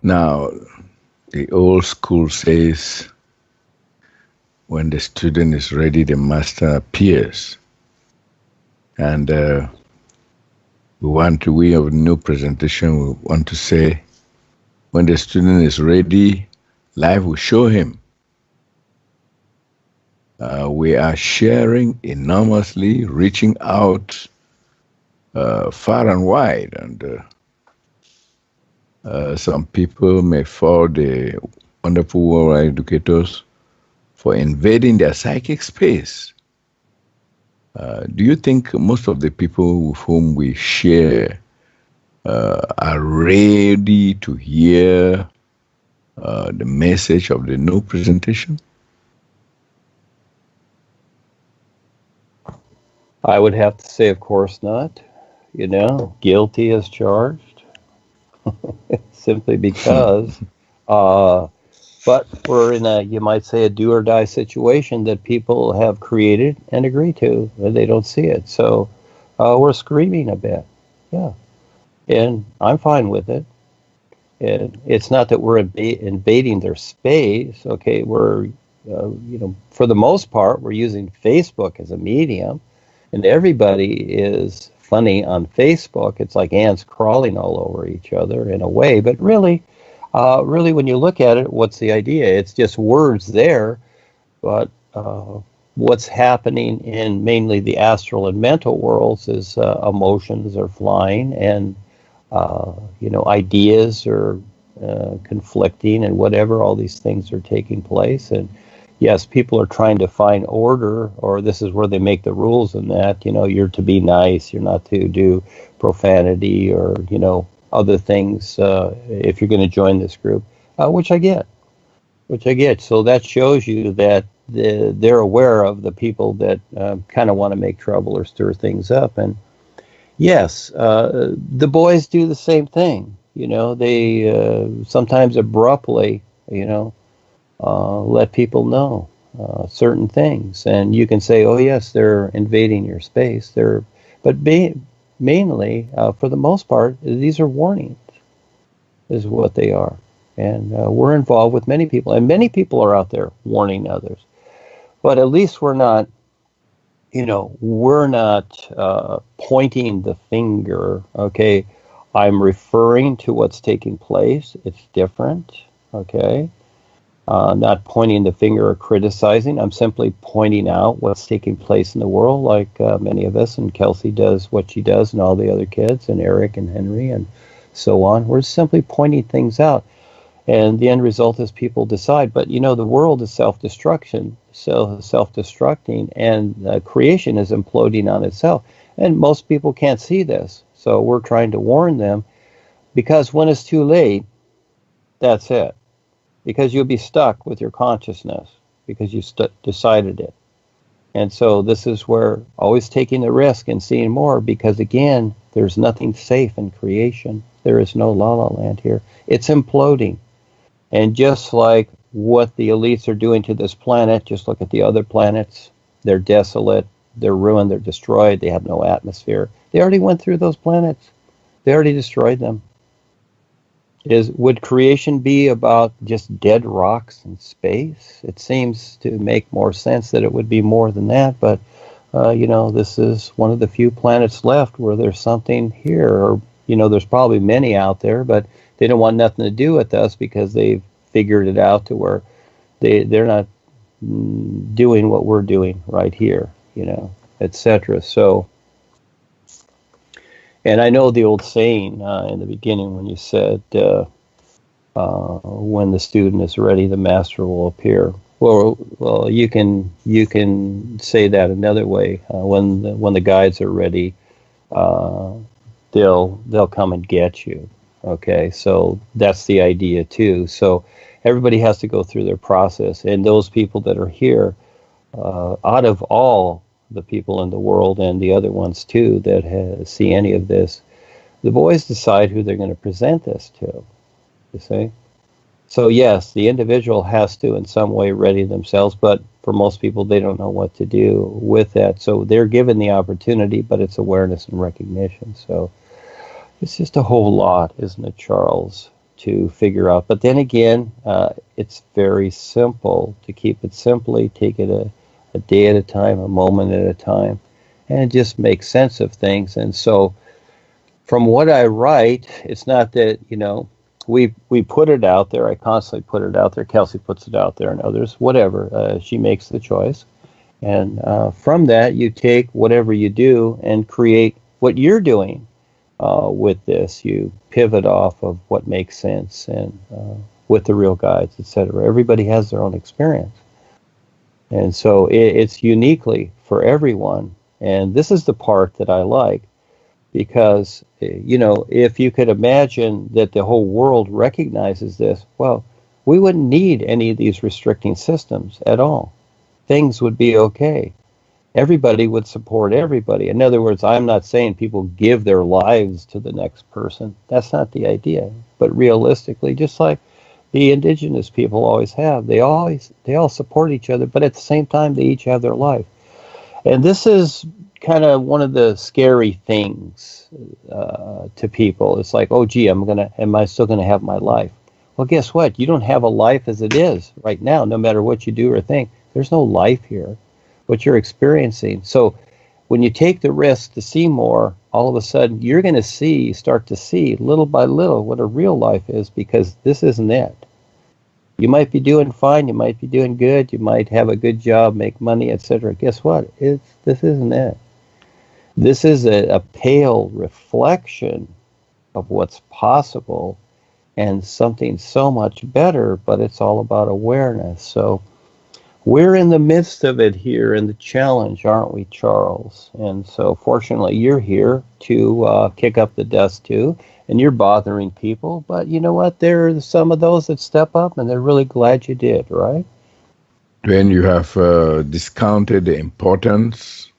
Now, the old school says when the student is ready, the master appears. And we have a new presentation, we want to say, when the student is ready, life will show him. We are sharing enormously, reaching out far and wide, and some people may fault the wonderful world educators for invading their psychic space. Do you think most of the people with whom we share are ready to hear the message of the new presentation? I would have to say, of course not. Guilty as charged. Simply because. But we're in you might say, a do or die situation that people have created and agree to, and they don't see it. So we're screaming a bit. Yeah. And I'm fine with it. And it's not that we're invading their space. Okay. We're, for the most part, we're using Facebook as a medium, and everybody is funny on Facebook. It's like ants crawling all over each other in a way, but really, when you look at it, what's the idea? It's just words there, but what's happening in mainly the astral and mental worlds is emotions are flying, and ideas are conflicting, and whatever, all these things are taking place. And yes, people are trying to find order, or this is where they make the rules, in that, you're to be nice, you're not to do profanity, or, other things if you're going to join this group, which I get. So that shows you that they're aware of the people that kind of want to make trouble or stir things up. And yes, the boys do the same thing. They sometimes abruptly, let people know certain things, and you can say, oh yes, they're invading your space. Mainly, for the most part, these are warnings, is what they are. And we're involved with many people, and many people are out there warning others. But at least we're not pointing the finger. Okay, I'm referring to what's taking place. It's different. Okay, not pointing the finger or criticizing. I'm simply pointing out what's taking place in the world, like many of us, and Kelsey does what she does, and all the other kids, and Eric and Henry, and so on. We're simply pointing things out, and the end result is people decide. But the world is self-destructing, and creation is imploding on itself, and most people can't see this. So we're trying to warn them, because when it's too late, that's it. Because you'll be stuck with your consciousness, because you decided it. And so this is where always taking the risk and seeing more, because again, there's nothing safe in creation. There is no la-la land here. It's imploding. And just like what the elites are doing to this planet, just look at the other planets. They're desolate, they're ruined, they're destroyed, they have no atmosphere. They already went through those planets. They already destroyed them. Would creation be about just dead rocks in space? It seems to make more sense that it would be more than that, but this is one of the few planets left where there's something here, or there's probably many out there, but they don't want nothing to do with us, because they've figured it out to where they're not doing what we're doing right here, etc. So, and I know the old saying in the beginning when you said, when the student is ready, the master will appear. Well, you can say that another way. When the guides are ready, they'll come and get you. Okay, so that's the idea too. So everybody has to go through their process, and those people that are here, out of all the people in the world, and the other ones too that see any of this, the boys decide who they're going to present this to. You see? So yes, the individual has to in some way ready themselves, but for most people, they don't know what to do with that. So they're given the opportunity, but it's awareness and recognition. So it's just a whole lot, isn't it, Charles? to figure out. But then again, it's very simple. To keep it simply, take it a day at a time, a moment at a time, and just make sense of things. And so from what I write, it's not that, we put it out there. I constantly put it out there. Kelsey puts it out there, and others, whatever. She makes the choice. And from that, you take whatever you do and create what you're doing with this. You pivot off of what makes sense and with the real guides, etc. Everybody has their own experience. And so it's uniquely for everyone. And this is the part that I like, because, if you could imagine that the whole world recognizes this, well, we wouldn't need any of these restricting systems at all. Things would be okay. Everybody would support everybody. In other words, I'm not saying people give their lives to the next person. That's not the idea. But realistically, just like the indigenous people always have, they all support each other, but at the same time, they each have their life. And this is kind of one of the scary things to people. It's like, oh, gee, am I still gonna have my life? Well, guess what? You don't have a life as it is right now, no matter what you do or think. There's no life here, what you're experiencing. So when you take the risk to see more, all of a sudden you're going to start to see little by little what a real life is, because this isn't it. You might be doing fine, you might be doing good, you might have a good job, make money, etc. Guess what? This isn't it. This is a pale reflection of what's possible and something so much better, but it's all about awareness. So we're in the midst of it here in the challenge, aren't we, Charles? And so fortunately you're here to kick up the dust too, and you're bothering people. But you know what? There are some of those that step up, and they're really glad you did, right? When you have discounted the importance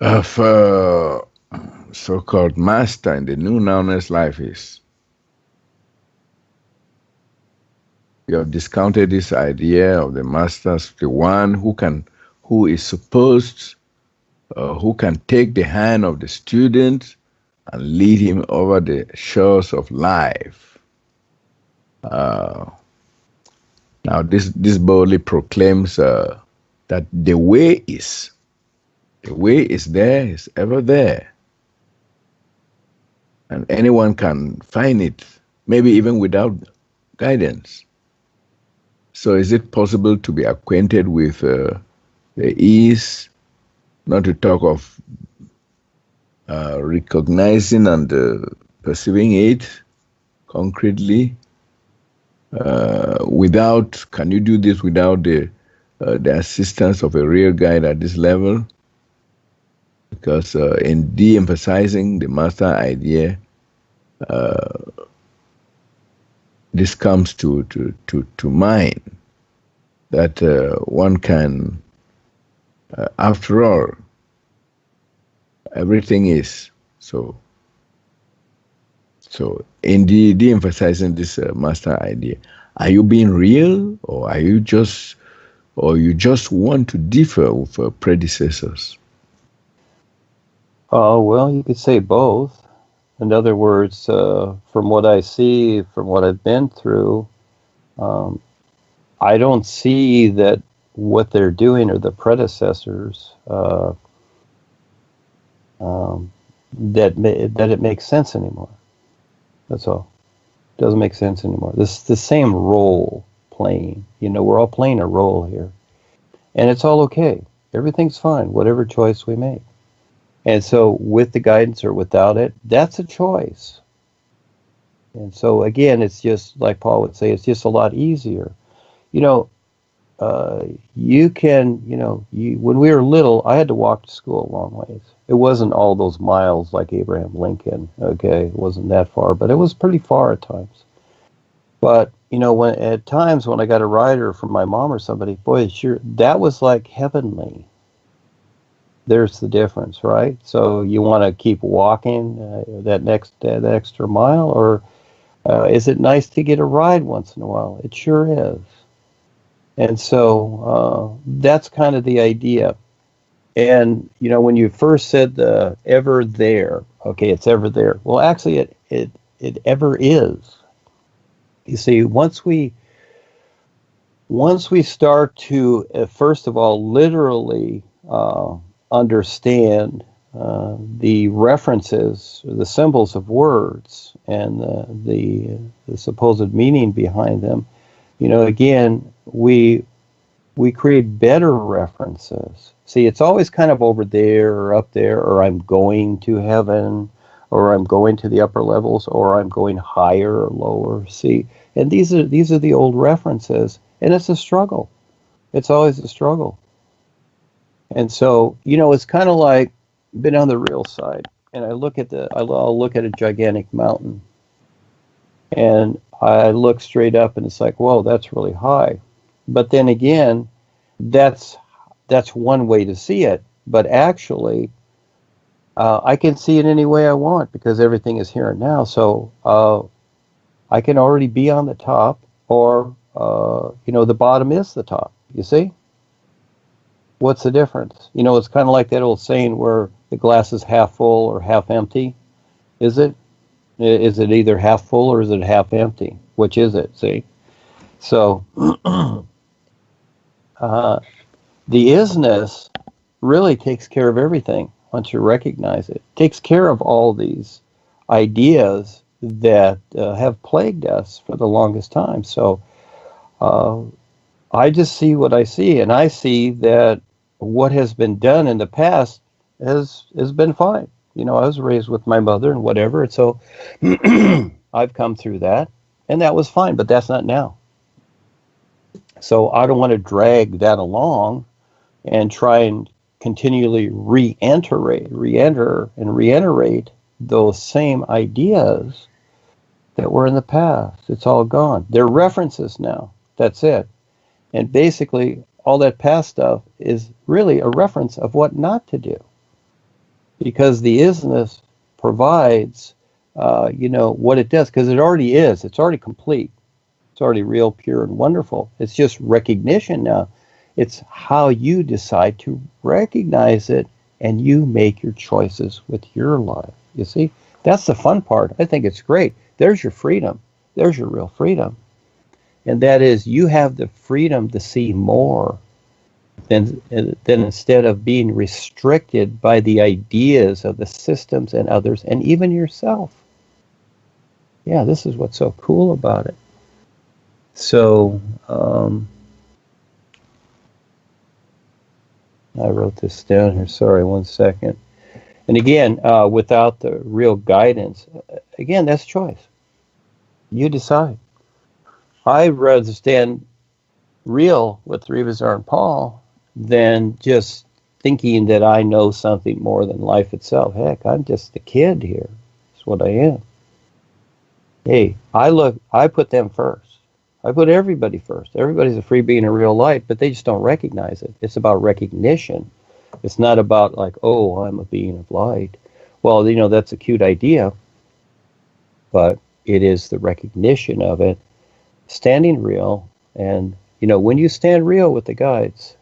of so-called master in the new nowness life is, you have discounted this idea of the master, the one who is supposed, who can take the hand of the student and lead him over the shores of life. Now, this boldly proclaims that the way is there, is ever there, and anyone can find it, maybe even without guidance. So is it possible to be acquainted with the ease, not to talk of recognizing and perceiving it concretely, can you do this without the assistance of a real guide at this level? Because in de-emphasizing the master idea, this comes to mind, that one can, after all, everything is so. So in de-emphasizing this master idea, are you being real, or are you just want to differ with predecessors? Well, you could say both. In other words, from what I see, from what I've been through, I don't see that what they're doing are the predecessors, that it makes sense anymore. That's all. It doesn't make sense anymore. This is the same role playing. We're all playing a role here. And it's all okay. Everything's fine, whatever choice we make. And so with the guidance or without it, that's a choice. And so again, it's just like Paul would say, it's just a lot easier. You can, when we were little, I had to walk to school a long ways. It wasn't all those miles like Abraham Lincoln, okay? It wasn't that far, but it was pretty far at times. But, at times when I got a rider from my mom or somebody, boy, sure, that was like heavenly. There's the difference, right? So you want to keep walking that extra mile, or is it nice to get a ride once in a while? It sure is. And so that's kind of the idea. And when you first said the ever there, okay, it's ever there. Well, actually, it ever is. You see, once we start to, first of all, literally understand the references, the symbols of words, and the supposed meaning behind them, again, we create better references. See, it's always kind of over there or up there, or I'm going to heaven, or I'm going to the upper levels, or I'm going higher or lower. See, and these are the old references, and it's a struggle. It's always a struggle. And so, it's kind of like been on the real side, and I'll look at a gigantic mountain, and I look straight up, and it's like, whoa, that's really high. But then again, that's one way to see it. But actually, I can see it any way I want because everything is here and now. So I can already be on the top, or the bottom is the top. You see? What's the difference? It's kind of like that old saying where the glass is half full or half empty. Is it? Is it either half full or is it half empty? Which is it? See? So the isness really takes care of everything once you recognize it. It takes care of all these ideas that have plagued us for the longest time. So I just see what I see, and I see that what has been done in the past has been fine. I was raised with my mother and whatever, and so I've come through that, and that was fine, but that's not now. So I don't want to drag that along and try and continually re-enter and reiterate those same ideas that were in the past. It's all gone. They're references now. That's it. And basically, all that past stuff is really a reference of what not to do. Because the isness provides, what it does, because it already is. It's already complete. It's already real, pure, and wonderful. It's just recognition now. It's how you decide to recognize it, and you make your choices with your life. You see? That's the fun part. I think it's great. There's your freedom. There's your real freedom. And that is, you have the freedom to see more than instead of being restricted by the ideas of the systems and others, and even yourself. Yeah, this is what's so cool about it. So, I wrote this down here. Sorry, 1 second. And again, without the real guidance, again, that's choice. You decide. I'd rather stand real with Rebazar and Paul than just thinking that I know something more than life itself. Heck, I'm just a kid here. That's what I am. Hey, I put them first. I put everybody first. Everybody's a free being in real light, but they just don't recognize it. It's about recognition. It's not about like, oh, I'm a being of light. Well, that's a cute idea, but it is the recognition of it, standing real. And, when you stand real with the guides,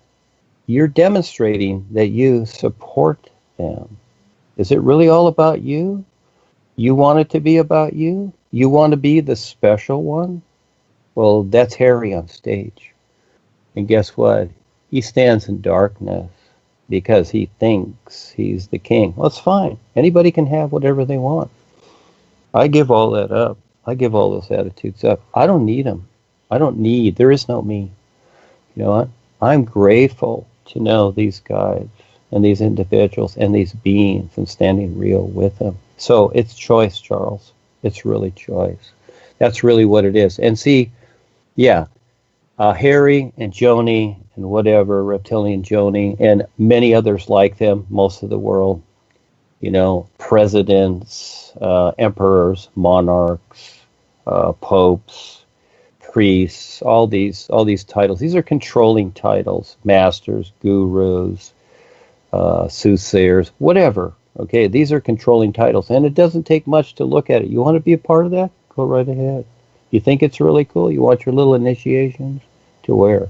you're demonstrating that you support them. Is it really all about you? You want it to be about you? You want to be the special one? Well, that's Harry on stage. And guess what? He stands in darkness because he thinks he's the king. Well, it's fine. Anybody can have whatever they want. I give all that up. I give all those attitudes up. I don't need them. There is no me. You know what? I'm grateful to know these guys and these individuals and these beings and standing real with them. So it's choice, Charles. It's really choice. That's really what it is. And see, yeah, Harry and Joni and whatever, Reptilian Joni, and many others like them, most of the world, presidents, emperors, monarchs, popes, priests, all these titles. These are controlling titles, masters, gurus, soothsayers, whatever. Okay, these are controlling titles, and it doesn't take much to look at it. You want to be a part of that? Go right ahead. You think it's really cool? You want your little initiations to wear?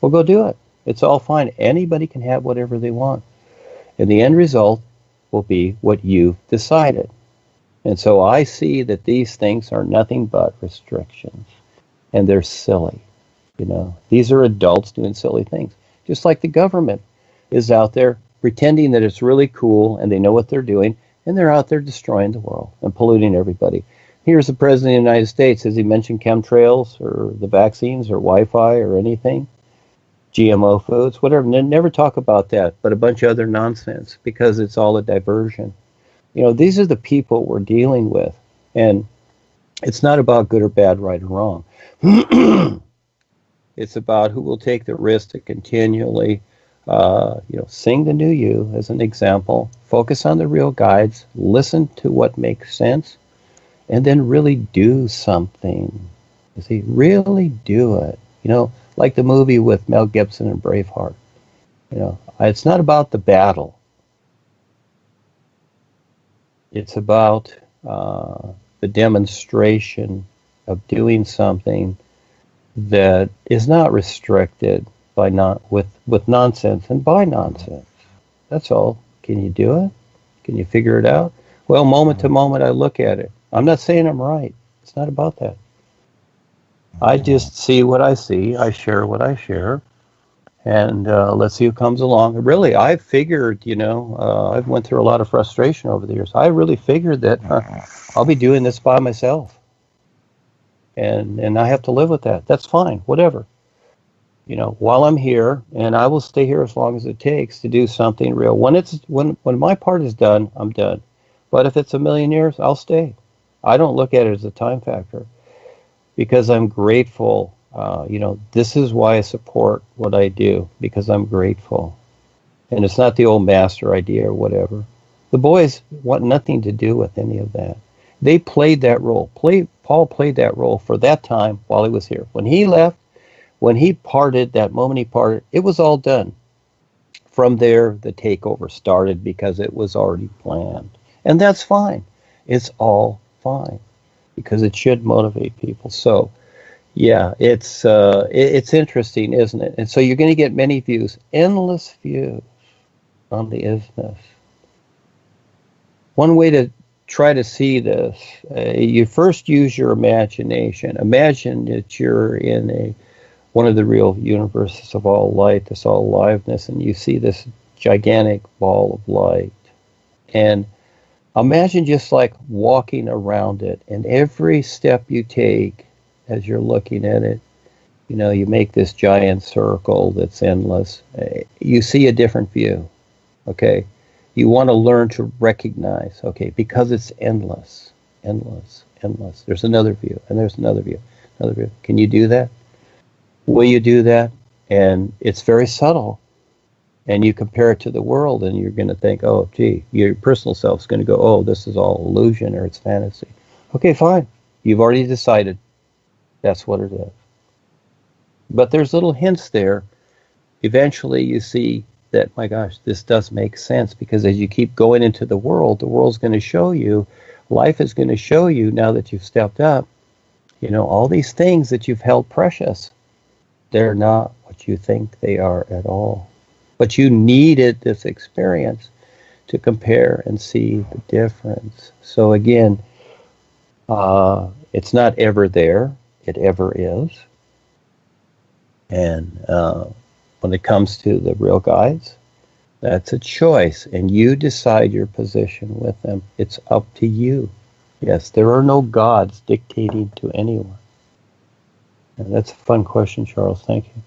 Well, go do it. It's all fine. Anybody can have whatever they want. And the end result will be what you've decided. And so I see that these things are nothing but restrictions, and they're silly. These are adults doing silly things, just like the government is out there pretending that it's really cool and they know what they're doing, and they're out there destroying the world and polluting everybody. Here's the President of the United States. Has he mentioned chemtrails or the vaccines or Wi-Fi or anything? GMO foods, whatever. Never talk about that, but a bunch of other nonsense, because it's all a diversion. These are the people we're dealing with, and it's not about good or bad, right or wrong. It's about who will take the risk to continually, sing the new you as an example, focus on the real guides, listen to what makes sense, and then really do something. You see, really do it. Like the movie with Mel Gibson and Braveheart. It's not about the battle. It's about the demonstration of doing something that is not restricted by with nonsense and by nonsense. That's all. Can you do it? Can you figure it out? Well, moment to moment, I look at it. I'm not saying I'm right. It's not about that. I just see what I see. I share what I share. And let's see who comes along. Really, I figured, I've went through a lot of frustration over the years. I really figured that I'll be doing this by myself. And I have to live with that. That's fine, whatever. While I'm here, and I will stay here as long as it takes to do something real. When my part is done, I'm done. But if it's 1,000,000 years, I'll stay. I don't look at it as a time factor, because I'm grateful. This is why I support what I do, because I'm grateful. And it's not the old master idea or whatever. The boys want nothing to do with any of that. They played that role. Paul played that role for that time while he was here. When he left, when he parted, that moment he parted, it was all done. From there, the takeover started because it was already planned. And that's fine. It's all fine, because it should motivate people. So, yeah, it's interesting, isn't it? And so you're going to get many views, endless views on the ISSS. One way to try to see this, you first use your imagination. Imagine that you're in one of the real universes of all light, this all aliveness, and you see this gigantic ball of light. And imagine just like walking around it, and every step you take as you're looking at it, you make this giant circle that's endless. You see a different view, okay? You want to learn to recognize, okay, because it's endless, endless, endless. There's another view, and there's another view, another view. Can you do that? Will you do that? And it's very subtle. And you compare it to the world, and you're going to think, oh, gee, your personal self's going to go, oh, this is all illusion or it's fantasy. Okay, fine. You've already decided that's what it is. But there's little hints there. Eventually you see that, my gosh, this does make sense, because as you keep going into the world's going to show you, life is going to show you, now that you've stepped up, all these things that you've held precious, they're not what you think they are at all. But you needed this experience to compare and see the difference. So again, it's not ever there. It ever is. And when it comes to the real guides, that's a choice. And you decide your position with them. It's up to you. Yes, there are no gods dictating to anyone. And that's a fun question, Charles. Thank you.